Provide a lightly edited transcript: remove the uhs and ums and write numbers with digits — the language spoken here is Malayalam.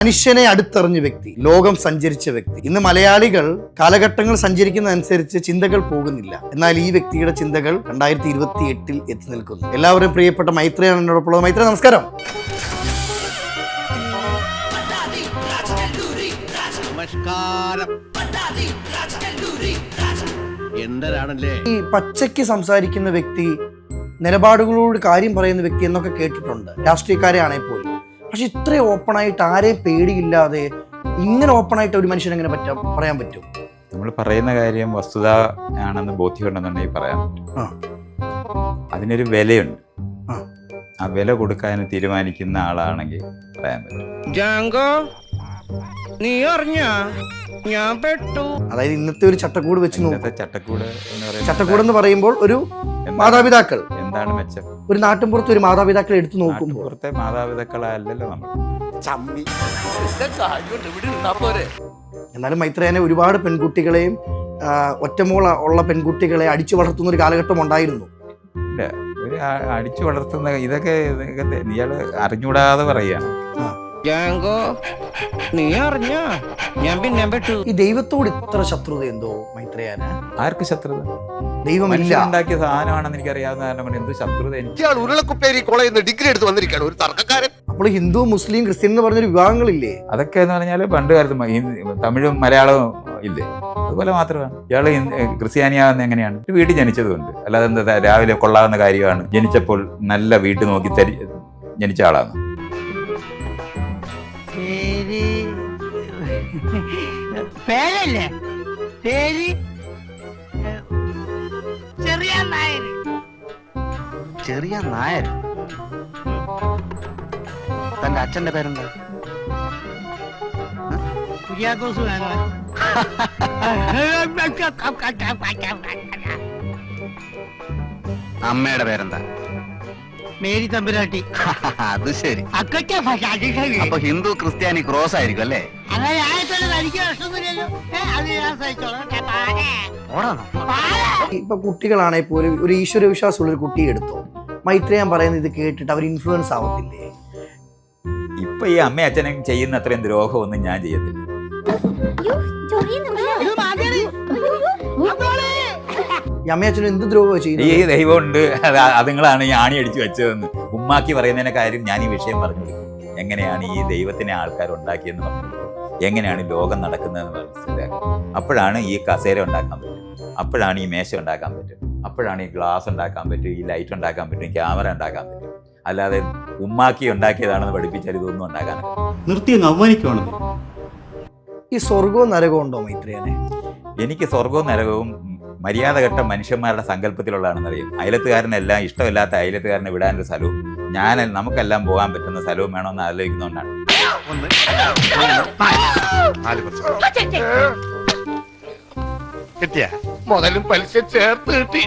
മനുഷ്യനെ അടുത്തറിഞ്ഞ വ്യക്തി, ലോകം സഞ്ചരിച്ച വ്യക്തി. ഇന്ന് മലയാളികൾ കാലഘട്ടങ്ങൾ സഞ്ചരിക്കുന്നതനുസരിച്ച് ചിന്തകൾ പോകുന്നില്ല. എന്നാൽ ഈ വ്യക്തിയുടെ ചിന്തകൾ 2028 എത്തി നിൽക്കുന്നു. എല്ലാവരും പ്രിയപ്പെട്ട മൈത്രയാണ് എന്നോടൊപ്പം. മൈത്ര, നമസ്കാരം. ഈ പച്ചയ്ക്ക് സംസാരിക്കുന്ന വ്യക്തി, നിലപാടുകളോട് കാര്യം പറയുന്ന വ്യക്തി എന്നൊക്കെ കേട്ടിട്ടുണ്ട്, രാഷ്ട്രീയക്കാരെ ആണെങ്കിൽ പോലും. പക്ഷെ ഇത്രയും ഓപ്പണായിട്ട്, ആരെയും പേടിയില്ലാതെ ഇങ്ങനെ ഓപ്പണായിട്ട് ഒരു മനുഷ്യൻ എങ്ങനെ പറയാൻ പറ്റും? നമ്മൾ പറയുന്ന കാര്യം വസ്തുത ആണെന്ന് ബോധ്യമുണ്ടെന്നുണ്ടെങ്കിൽ പറയാൻ പറ്റും. അതിനൊരു വിലയുണ്ട്. ആ വില കൊടുക്കാൻ തീരുമാനിക്കുന്ന ആളാണെങ്കിൽ പറയാൻ പറ്റും. ജാങ്കോ, നീ അറിഞ്ഞ ഞാൻ പെട്ടു. അതായത് ഇന്നത്തെ ഒരു ചട്ടക്കൂട് വെച്ച് നോക്കും. ചട്ടക്കൂട് എന്ന് പറയുമ്പോൾ ഒരു മാതാപിതാക്കൾ എന്താണ് മെച്ചം? ഒരു നാട്ടിൻപുറത്ത് ഒരു മാതാപിതാക്കളെ എടുത്തു നോക്കുമ്പോൾ പുറത്തെ മാതാപിതാക്കളല്ലല്ലോ നമ്മൾ. എന്നാലും മൈത്രേനെ ഒരുപാട് പെൺകുട്ടികളെയും ഒറ്റമോള ഉള്ള പെൺകുട്ടികളെ അടിച്ചു വളർത്തുന്ന ഒരു കാലഘട്ടം ഉണ്ടായിരുന്നു. ഒരു അടിച്ചു വളർത്തുന്ന ഇതൊക്കെ ഇയാള് അറിഞ്ഞൂടാതെ പറയുകയാണ്. ജാങ്കോ, നീ അറിഞ്ഞ ഞാൻ പിന്നെ പെട്ടു. ഈ ദൈവത്തോട് ഇത്ര ശത്രുത എന്തോ മൈത്രേയാന്? ആർക്ക് ശത്രുത? ദൈവമില്ല ഉണ്ടാക്കിയ സാധനമാണെന്ന് എനിക്കറിയാവുന്ന കാരണം എന്ത് ശത്രുത? ഉരുളക്കുപ്പേരി കോളേജിൽ നിന്ന് ഡിഗ്രി എടുത്ത് വന്നിരിക്കുകയാണ് ഒരു തർക്കക്കാരൻ. അപ്പോൾ ഹിന്ദു, മുസ്ലിം, ക്രിസ്ത്യൻ എന്ന് പറഞ്ഞൊരു വിഭാഗങ്ങളില്ലേ? അതൊക്കെ എന്ന് പറഞ്ഞാൽ പണ്ട് കാലത്ത് തമിഴും മലയാളവും ഇല്ലേ, അതുപോലെ മാത്രമാണ്. ഇയാള് ക്രിസ്ത്യാനിയാകുന്ന എങ്ങനെയാണ്? ഒരു വീട്ടിൽ ജനിച്ചതുകൊണ്ട്. അല്ലാതെ എന്താ രാവിലെ കൊള്ളാവുന്ന കാര്യമാണ് ജനിച്ചപ്പോൾ നല്ല വീട്ടിൽ നോക്കി ജനിച്ച ആളാണ്. പേരല്ലേ? പേര് ചെറിയ നായർ. ചെറിയ നായർ. തന്റെ അച്ഛന്റെ പേരെന്താ? കുര്യാക്കോസ് വേണം. അമ്മയുടെ പേരെന്താ? മേരി തമ്പുരാട്ടി. അത് ശരി. അപ്പൊ ഹിന്ദു ക്രിസ്ത്യാനി ക്രോസ് ആയിരിക്കും അല്ലേ? അങ്ങനെ ആയിട്ടല്ലേ തനിക്ക് പ്രശ്നമില്ലല്ലോ. അത് ഞാൻ സഹിച്ചോളാം. ഇപ്പൊ കുട്ടികളാണെങ്കിൽ പോലും ഒരു ഈശ്വര വിശ്വാസമുള്ള ഒരു കുട്ടിയെ എടുത്തോ, മൈത്രേയൻ പറയുന്നത് ഇത് കേട്ടിട്ട് അവർ ഇൻഫ്ലുവൻസ് ആവത്തില്ലേ? ഇപ്പൊ ഈ അമ്മയും അച്ഛനും ചെയ്യുന്ന അത്രയും ദ്രോഹമൊന്നും ഞാൻ ചെയ്യത്തില്ല. ഈ അമ്മയും അച്ഛനും എന്ത് ദ്രോഹം ചെയ്യുന്നത്? ഈ ദൈവമുണ്ട്, അതുങ്ങളാണ് ഈ ആണി അടിച്ചു വെച്ചതെന്ന് ഉമ്മാക്കി പറയുന്നതിനെ കാര്യം ഞാൻ ഈ വിഷയം പറഞ്ഞു കൊടുക്കും. എങ്ങനെയാണ് ഈ ദൈവത്തിനെ ആൾക്കാർ ഉണ്ടാക്കിയെന്ന് പറഞ്ഞു, എങ്ങനെയാണ് ലോകം നടക്കുന്നതെന്ന് മനസ്സിലാക്കും. അപ്പോഴാണ് ഈ കസേര ഉണ്ടാക്കാൻ പറ്റും, അപ്പോഴാണ് ഈ മേശ ഉണ്ടാക്കാൻ പറ്റും, അപ്പോഴാണ് ഈ ഗ്ലാസ് ഉണ്ടാക്കാൻ പറ്റും, ഈ ലൈറ്റ് ഉണ്ടാക്കാൻ പറ്റും, ക്യാമറ ഉണ്ടാക്കാൻ പറ്റും. അല്ലാതെ ഉമ്മാക്കി ഉണ്ടാക്കിയതാണെന്ന് പഠിപ്പിച്ചാൽ ഇതൊന്നും ഉണ്ടാക്കാൻ നിർത്തി അവമാനിക്കുവാണ്. ഈ സ്വർഗവും നരകവും ഉണ്ടോ മൈത്രേയനെ? എനിക്ക് സ്വർഗവും നരകവും മര്യാദഘട്ട മനുഷ്യന്മാരുടെ സങ്കല്പത്തിലുള്ളതാണെന്ന് അറിയും. അയലത്തുകാരനെല്ലാം ഇഷ്ടമില്ലാത്ത അയലത്തുകാരനെ വിടാനൊരു സ്ഥലവും നമുക്കെല്ലാം പോകാൻ പറ്റുന്ന സ്ഥലവും വേണമെന്ന് ആലോചിക്കുന്നതുകൊണ്ടാണ്. കിട്ടിയ മുതലും പലിശ ചേർത്ത് കിട്ടി.